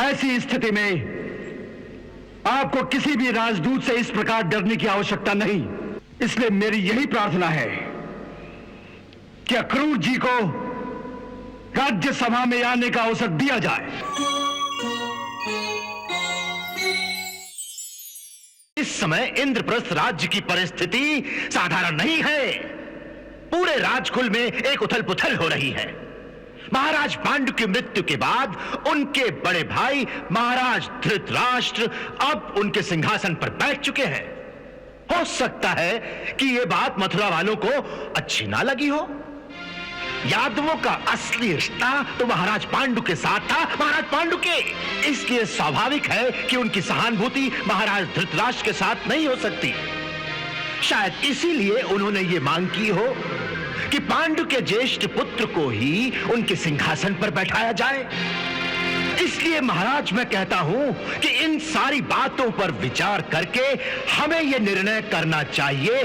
ऐसी स्थिति में आपको किसी भी राजदूत से इस प्रकार डरने की आवश्यकता नहीं। इसलिए मेरी यही प्रार्थना है कि अक्रूर जी को राज्यसभा में आने का अवसर दिया जाए। इस समय इंद्रप्रस्थ राज्य की परिस्थिति साधारण नहीं है। पूरे राजकुल में एक उथल पुथल हो रही है। महाराज पांडु की मृत्यु के बाद उनके बड़े भाई महाराज धृतराष्ट्र अब उनके सिंहासन पर बैठ चुके हैं। हो सकता है कि यह बात मथुरा वालों को अच्छी ना लगी हो। यादवों का असली रिश्ता तो महाराज पांडु के साथ था, महाराज पांडु के। इसलिए स्वाभाविक है कि उनकी सहानुभूति महाराज धृतराष्ट्र के साथ नहीं हो सकती। शायद इसीलिए उन्होंने ये मांग की हो कि पांडु के ज्येष्ठ पुत्र को ही उनके सिंहासन पर बैठाया जाए। इसलिए महाराज मैं कहता हूं कि इन सारी बातों पर विचार करके हमें यह निर्णय करना चाहिए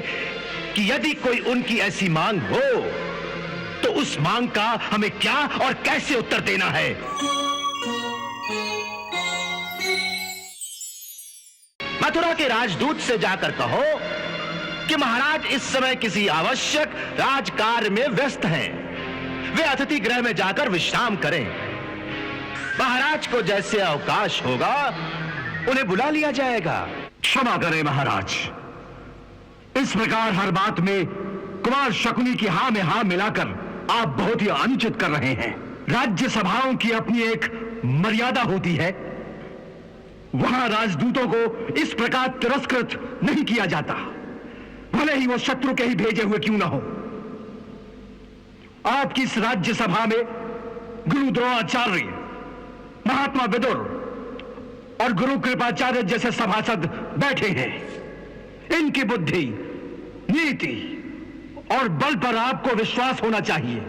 कि यदि कोई उनकी ऐसी मांग हो तो उस मांग का हमें क्या और कैसे उत्तर देना है। मथुरा के राजदूत से जाकर कहो कि महाराज इस समय किसी आवश्यक राजकार्य में व्यस्त हैं। वे अतिथि गृह में जाकर विश्राम करें। महाराज को जैसे अवकाश होगा उन्हें बुला लिया जाएगा। क्षमा करें महाराज, इस प्रकार हर बात में कुमार शकुनी की हां में हां मिलाकर आप बहुत ही अनुचित कर रहे हैं। राज्य सभाओं की अपनी एक मर्यादा होती है। वहां राजदूतों को इस प्रकार तिरस्कृत नहीं किया जाता, भले ही वो शत्रु के ही भेजे हुए क्यों ना हो। आपकी इस राज्य सभा में गुरु द्रोणाचार्य, महात्मा विदुर और गुरु कृपाचार्य जैसे सभासद बैठे हैं। इनकी बुद्धि, नीति और बल पर आपको विश्वास होना चाहिए।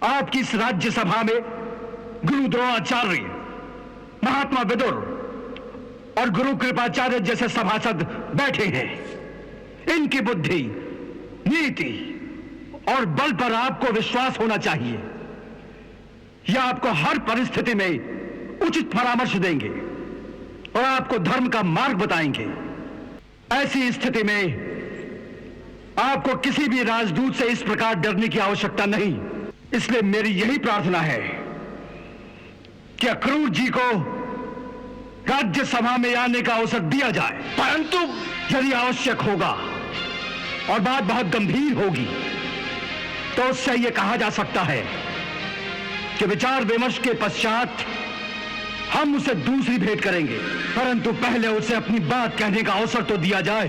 आपकी इस राज्य सभा में गुरु द्रोणाचार्य, महात्मा विदुर और गुरु कृपाचार्य जैसे सभासद बैठे हैं। इनकी बुद्धि, नीति और बल पर आपको विश्वास होना चाहिए। यह आपको हर परिस्थिति में उचित परामर्श देंगे और आपको धर्म का मार्ग बताएंगे। ऐसी स्थिति में आपको किसी भी राजदूत से इस प्रकार डरने की आवश्यकता नहीं। इसलिए मेरी यही प्रार्थना है कि अक्रूर जी को राज्यसभा में आने का अवसर दिया जाए। परंतु यदि आवश्यक होगा और बात बहुत गंभीर होगी तो उससे यह कहा जा सकता है कि विचार विमर्श के पश्चात हम उसे दूसरी भेंट करेंगे। परंतु पहले उसे अपनी बात कहने का अवसर तो दिया जाए।